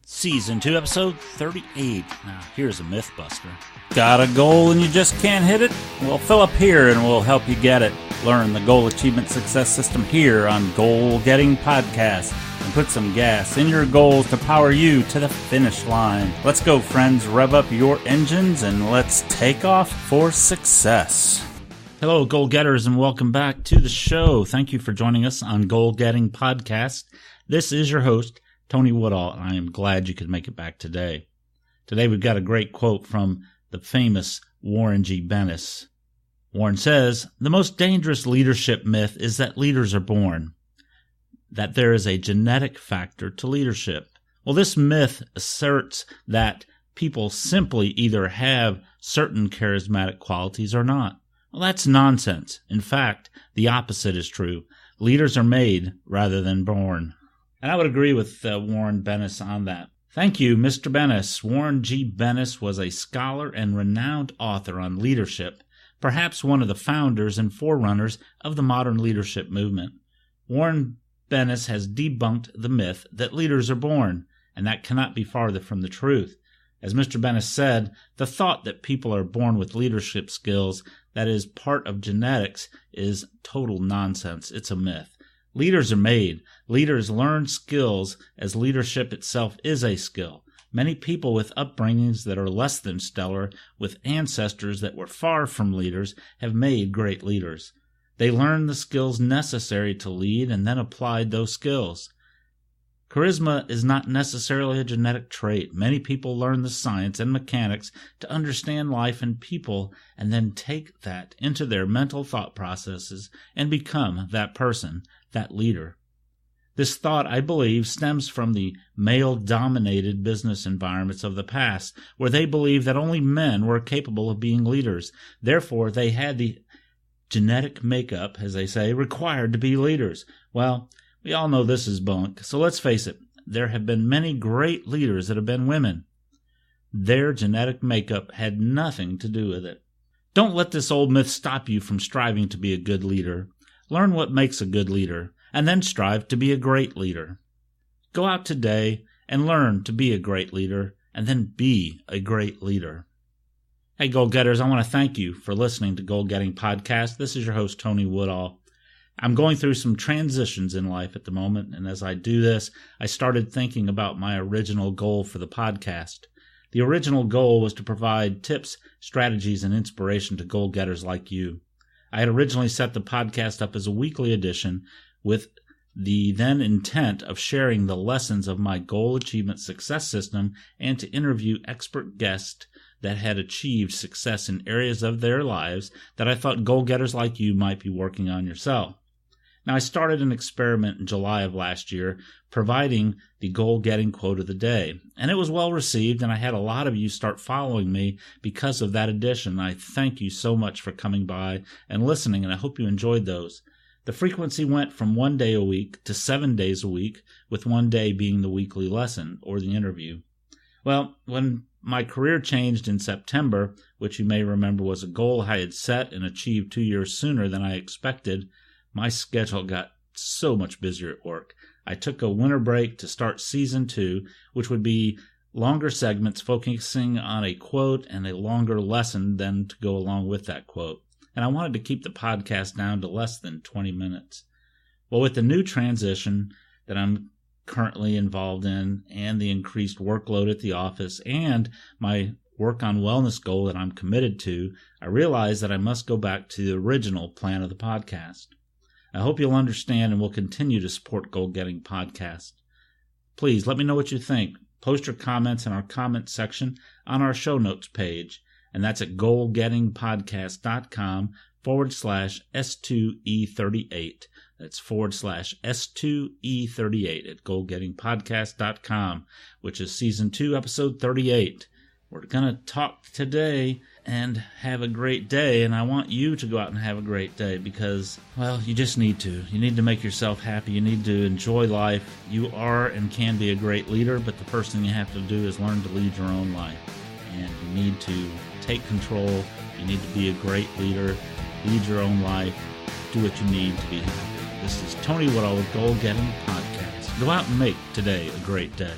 Season 2, Episode 38. Now, here's a Mythbuster. Got a goal and you just can't hit it? Well, fill up here and we'll help you get it. Learn the Goal Achievement Success System here on Goal Getting Podcast and put some gas in your goals to power you to the finish line. Let's go, friends. Rev up your engines and let's take off for success. Hello, goal getters, and welcome back to the show. Thank you for joining us on Goal Getting Podcast. This is your host, Tony Woodall, and I am glad you could make it back today. Today we've got a great quote from the famous Warren G. Bennis. Warren says, "The most dangerous leadership myth is that leaders are born, that there is a genetic factor to leadership." Well, this myth asserts that people simply either have certain charismatic qualities or not. Well, that's nonsense. In fact, the opposite is true. Leaders are made rather than born. And I would agree with Warren Bennis on that. Thank you, Mr. Bennis. Warren G. Bennis was a scholar and renowned author on leadership, perhaps one of the founders and forerunners of the modern leadership movement. Warren Bennis has debunked the myth that leaders are born, and that cannot be farther from the truth. As Mr. Bennis said, the thought that people are born with leadership skills that is part of genetics is total nonsense. It's a myth. Leaders are made. Leaders learn skills as leadership itself is a skill. Many people with upbringings that are less than stellar, with ancestors that were far from leaders, have made great leaders. They learned the skills necessary to lead and then applied those skills. Charisma is not necessarily a genetic trait. Many people learn the science and mechanics to understand life and people and then take that into their mental thought processes and become that person, that leader. This thought, I believe, stems from the male-dominated business environments of the past, where they believed that only men were capable of being leaders. Therefore, they had the genetic makeup, as they say, required to be leaders. Well, we all know this is bunk, so let's face it, there have been many great leaders that have been women. Their genetic makeup had nothing to do with it. Don't let this old myth stop you from striving to be a good leader. Learn what makes a good leader, and then strive to be a great leader. Go out today and learn to be a great leader, and then be a great leader. Hey, goal getters, I want to thank you for listening to Goal Getting Podcast. This is your host, Tony Woodall. I'm going through some transitions in life at the moment, and as I do this, I started thinking about my original goal for the podcast. The original goal was to provide tips, strategies, and inspiration to goal getters like you. I had originally set the podcast up as a weekly edition with the then intent of sharing the lessons of my goal achievement success system and to interview expert guests that had achieved success in areas of their lives that I thought goal getters like you might be working on yourself. Now, I started an experiment in July of last year, providing the goal-getting quote of the day, and it was well received, and I had a lot of you start following me because of that edition. I thank you so much for coming by and listening, and I hope you enjoyed those. The frequency went from 1 day a week to 7 days a week, with 1 day being the weekly lesson or the interview. Well, when my career changed in September, which you may remember was a goal I had set and achieved 2 years sooner than I expected, my schedule got so much busier at work. I took a winter break to start Season 2, which would be longer segments focusing on a quote and a longer lesson then to go along with that quote. And I wanted to keep the podcast down to less than 20 minutes. Well, with the new transition that I'm currently involved in and the increased workload at the office and my work on wellness goal that I'm committed to, I realized that I must go back to the original plan of the podcast. I hope you'll understand and will continue to support Goal Getting Podcast. Please let me know what you think. Post your comments in our comment section on our show notes page, and that's at goalgettingpodcast.com/S2-E38. That's /S2-E38 at goalgettingpodcast.com, which is Season 2, Episode 38. We're going to talk today and have a great day, and I want you to go out and have a great day because, well, you just need to. You need to make yourself happy. You need to enjoy life. You are and can be a great leader, but the first thing you have to do is learn to lead your own life. And you need to take control. You need to be a great leader. Lead your own life. Do what you need to be happy. This is Tony Woodall with Goal Getting Podcast. Go out and make today a great day.